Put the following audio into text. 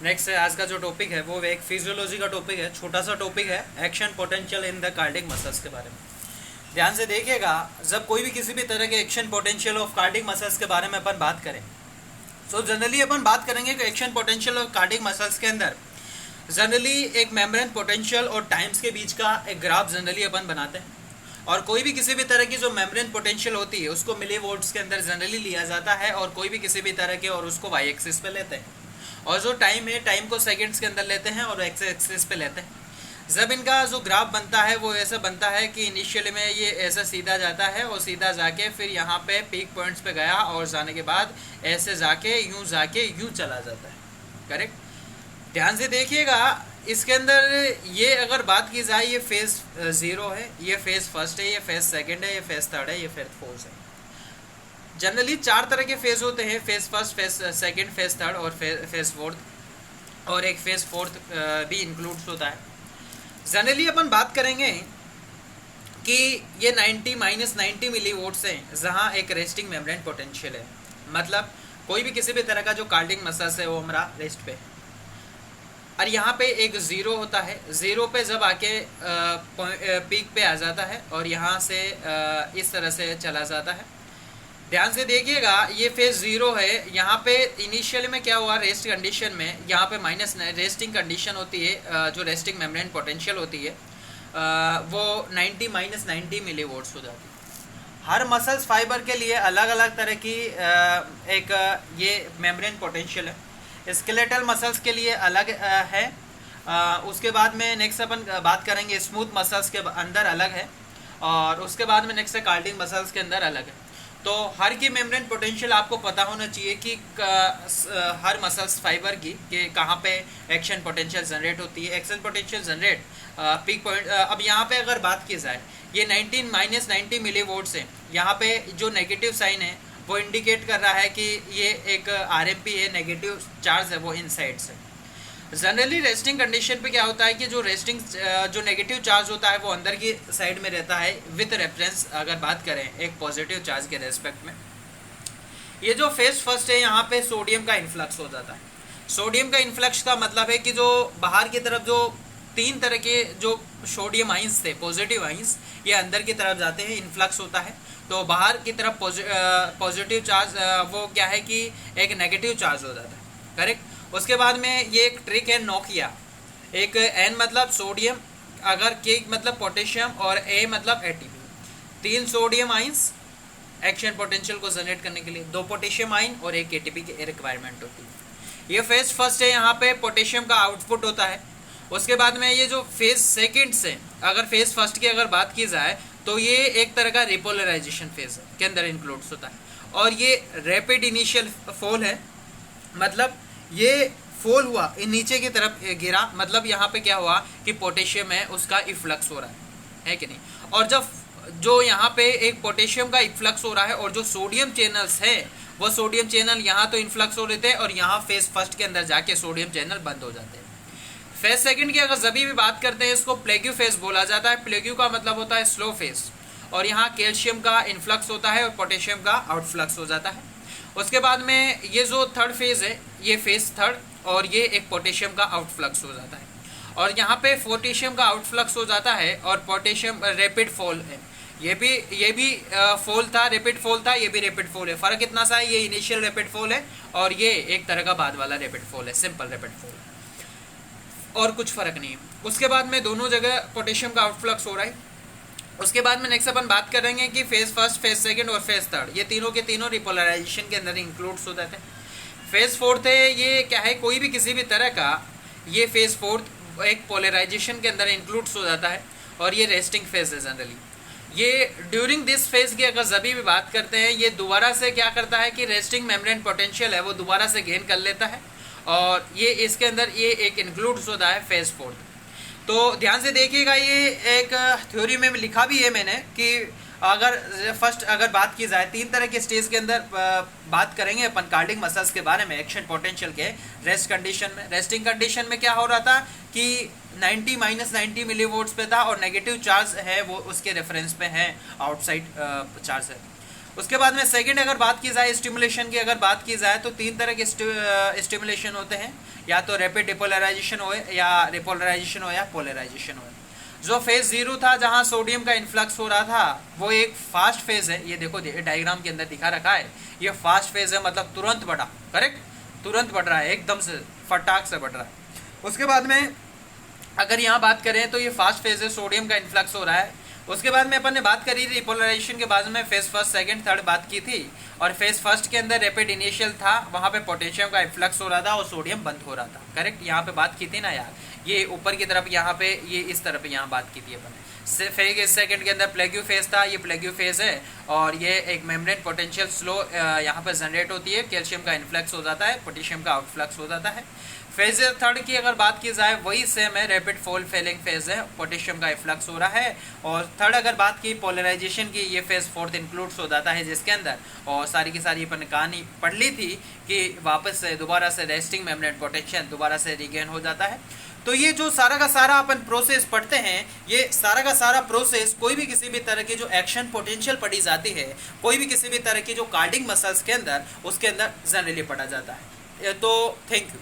Next है आज का जो टॉपिक है वो एक फिजियोलॉजी का टॉपिक है, छोटा सा टॉपिक है, action potential in the cardiac muscles के बारे में। ध्यान से देखिएगा, जब कोई भी किसी भी तरह के action potential of cardiac muscles के बारे में अपन बात करें, तो जनरली अपन बात करेंगे कि action potential of cardiac muscles के अंदर जनरली एक मेम्ब्रेन पोटेंशियल और टाइम्स के बीच का एक ग्राफ जनरली अपन बनाते हैं। और कोई भी किसी भी तरह की जो मेम्ब्रेन पोटेंशियल होती है उसको मिली वोल्ट्स के अंदर जनरली लिया जाता है, और कोई भी किसी भी तरह के और उसको वाई एक्सिस पे लेते हैं, और जो टाइम है टाइम को सेकंड्स के अंदर लेते हैं और एक्स एक्सिस पे लेते हैं। जब इनका जो ग्राफ बनता है वो ऐसा बनता है कि इनिशियली में ये ऐसा सीधा जाता है और सीधा जाके फिर यहाँ पे पीक पॉइंट्स पे गया और जाने के बाद ऐसे जाके यूँ चला जाता है। करेक्ट। ध्यान से देखिएगा, इसके अंदर ये अगर बात की जाए, ये फेज 0 है, ये फेज फर्स्ट है, ये फेज सेकंड है, ये फेज थर्ड है, ये फेज फोर्थ है। जनरली 4 तरह के फेज होते हैं, phase first, phase second, phase third और फेज फोर्थ, और एक फेज फोर्थ भी इंक्लूड्स होता है। जनरली अपन बात करेंगे कि ये 90 मिली वोल्ट्स हैं जहाँ एक रेस्टिंग मेम्ब्रेन पोटेंशियल है, मतलब कोई भी किसी भी तरह का जो कार्डिक मसल्स है वो हमारा रेस्ट पे, और यहाँ पे एक 0 होता है। 0 पे जब आके पीक पे आ जाता है और यहाँ से इस तरह से चला जाता है। ध्यान से देखिएगा, ये फेज 0 है, यहाँ पे इनिशियल में क्या हुआ, रेस्ट कंडीशन में यहाँ पे माइनस रेस्टिंग कंडीशन होती है, जो रेस्टिंग मेम्ब्रेन पोटेंशियल होती है वो 90 मिली वोल्ट्स हो जाती है। हर मसल्स फाइबर के लिए अलग अलग तरह की एक ये मेम्ब्रेन पोटेंशियल है। स्केलेटल मसल्स के लिए अलग है। उसके बाद में नेक्स्ट अपन बात करेंगे स्मूथ मसल्स के अंदर अलग है, और उसके बाद में नेक्स्ट है कार्डिक मसल्स के अंदर अलग है। तो हर की मेम्ब्रेन पोटेंशियल आपको पता होना चाहिए कि हर मसल्स फाइबर की कि कहाँ पे एक्शन पोटेंशियल जनरेट होती है, action potential generate peak point. अब यहाँ पे अगर बात की जाए, ये 90 मिली वोल्ट्स है, यहाँ पे जो नेगेटिव साइन है वो इंडिकेट कर रहा है कि ये एक आरएमपी है, नेगेटिव चार्ज है वो इनसाइड से। जनरली रेस्टिंग कंडीशन पे क्या होता है कि जो रेस्टिंग जो नेगेटिव चार्ज होता है वो अंदर की साइड में रहता है विथ रेफरेंस अगर बात करें एक पॉजिटिव चार्ज के रेस्पेक्ट में। ये जो फेज फर्स्ट है, यहाँ पे सोडियम का इन्फ्लक्स हो जाता है। सोडियम का इन्फ्लक्स का मतलब है कि जो बाहर की तरफ जो 3 तरह के जो सोडियम आइंस थे, पॉजिटिव आइंस, ये अंदर की तरफ जाते हैं, इन्फ्लक्स होता है। तो बाहर की तरफ पॉजिटिव चार्ज वो क्या है कि एक नेगेटिव चार्ज हो जाता है। करेक्ट। उसके बाद में ये एक ट्रिक है नोकिया, एक N मतलब सोडियम, अगर K मतलब पोटेशियम और A मतलब ATP. 3 sodium ions action potential को जनरेट करने के लिए, 2 पोटेशियम आइन और 1 एटीपी की रिक्वायरमेंट होती है। ये फेज फर्स्ट है, यहाँ पे पोटेशियम का आउटपुट होता है। उसके बाद में ये जो फेज सेकेंड से, अगर फेज फर्स्ट की अगर बात की जाए तो ये एक तरह का रिपोलराइजेशन फेज के अंदर इंक्लूड्स होता है, और ये रैपिड इनिशियल फॉल है, मतलब ये फॉल हुआ, नीचे की तरफ गिरा, मतलब यहाँ पे क्या हुआ कि पोटेशियम है उसका इफ्लक्स हो रहा है कि नहीं। और जब जो यहाँ पे एक पोटेशियम का इफ्लक्स हो रहा है और जो सोडियम चैनल्स है वो सोडियम चैनल यहाँ तो इन्फ्लक्स हो रहे थे और यहाँ फेज फर्स्ट के अंदर जाके सोडियम चैनल बंद हो जाते हैं। फेज सेकंड की अगर जब भी बात करते हैं इसको प्लेग्यू फेज बोला जाता है। प्लेग्यू का मतलब होता है स्लो फेज, और यहाँ कैल्शियम का इन्फ्लक्स होता है और पोटेशियम का आउटफ्लक्स हो जाता है। उसके बाद में ये जो थर्ड फेज है, ये फेज थर्ड, और ये एक पोटेशियम का आउटफ्लक्स हो जाता है, और यहाँ पे पोटेशियम का आउटफ्लक्स हो जाता है और पोटेशियम रैपिड फॉल है। ये भी फॉल था, रैपिड फॉल था, ये भी रैपिड फॉल है। फ़र्क इतना सा है, ये इनिशियल रैपिड फॉल है और ये एक तरह का बाद वाला रैपिड फॉल है, सिंपल रैपिड फॉल, और कुछ फ़र्क नहीं है। उसके बाद में दोनों जगह पोटेशियम का आउटफ्लक्स हो रहा है। उसके बाद में नेक्स्ट अपन बात करेंगे कि फेज फर्स्ट, फेज सेकंड और फेज थर्ड, ये तीनों के तीनों रिपोलराइजेशन के अंदर इंक्लूड्स हो जाते हैं। फेज फोर्थ है, ये क्या है, कोई भी किसी भी तरह का ये फेज फोर्थ एक पोलराइजेशन के अंदर इंक्लूड्स हो जाता है, और ये रेस्टिंग फेज है जनरली। ये ड्यूरिंग दिस फेज की अगर जब भी बात करते हैं, ये दोबारा से क्या करता है कि रेस्टिंग मेम्ब्रेन पोटेंशियल है वो दोबारा से गेन कर लेता है, और ये इसके अंदर ये एक इंक्लूड्स होता है फेज फोर्थ। तो ध्यान से देखिएगा, ये एक थ्योरी में लिखा भी है मैंने कि अगर फर्स्ट अगर बात की जाए 3 तरह के स्टेज के अंदर बात करेंगे अपन कार्डिक मसल्स के बारे में एक्शन पोटेंशियल के रेस्ट कंडीशन में। रेस्टिंग कंडीशन में क्या हो रहा था कि 90 मिली वोल्ट्स पे था और नेगेटिव चार्ज है वो उसके रेफरेंस पे है, आउटसाइड चार्ज है। उसके बाद में सेकंड अगर बात की जाए स्टिमुलेशन की, अगर बात की जाए तो तीन तरह के स्टिमुलेशन होते हैं, या तो रैपिड डिपोलराइजेशन हो, या रिपोलराइजेशन हो, या पोलराइजेशन हो। जो फेज जीरो था जहां सोडियम का इन्फ्लक्स हो रहा था वो एक फास्ट फेज है, ये देखो डायग्राम के अंदर दिखा रखा है, ये फास्ट फेज है, मतलब तुरंत बढ़ा, करेक्ट, तुरंत बढ़ रहा है, एकदम से फटाक से बढ़ रहा है। उसके बाद में अगर यहाँ बात करें तो ये फास्ट फेज है, सोडियम का इन्फ्लक्स हो रहा है। उसके बाद में अपन ने बात करी थी रिपोलराइजेशन के बाद में फेज फर्स्ट सेकंड थर्ड बात की थी, और फेज फर्स्ट के अंदर रैपिड इनिशियल था, वहाँ पे पोटेशियम का इन्फ्लक्स हो रहा था और सोडियम बंद हो रहा था, करेक्ट, यहाँ पे बात की थी ना यार, ये ऊपर की तरफ, यहाँ पे ये इस तरफ यहाँ बात की थी अपन ने। फेज सेकंड के अंदर प्लेग्यू फेज था, ये प्लेग्यू फेज है, और ये एक मेम्ब्रेन पोटेंशियल स्लो यहाँ पर जनरेट होती है, कैल्शियम का इन्फ्लक्स हो जाता है, पोटेशियम का आउटफ्लक्स हो जाता है। फेज थर्ड की अगर बात की जाए वही सेम है, रैपिड फॉल फेलिंग फेज है, पोटेशियम का इफ्लक्स हो रहा है। और थर्ड अगर बात की पोलराइजेशन की, ये फेज फोर्थ इंक्लूड्स हो जाता है, जिसके अंदर और सारी की सारी अपन कहानी पढ़ ली थी कि वापस से दोबारा से रेस्टिंग मेम्ब्रेन पोटेंशियल दोबारा से रिगेन हो जाता है। तो ये जो सारा का सारा अपन प्रोसेस पढ़ते हैं, ये सारा का सारा प्रोसेस कोई भी किसी भी तरह की जो एक्शन पोटेंशियल पढ़ी जाती है, कोई भी किसी भी तरह की जो कार्डिक मसल्स के अंदर, उसके अंदर जनरली पढ़ा जाता है। तो थैंक यू।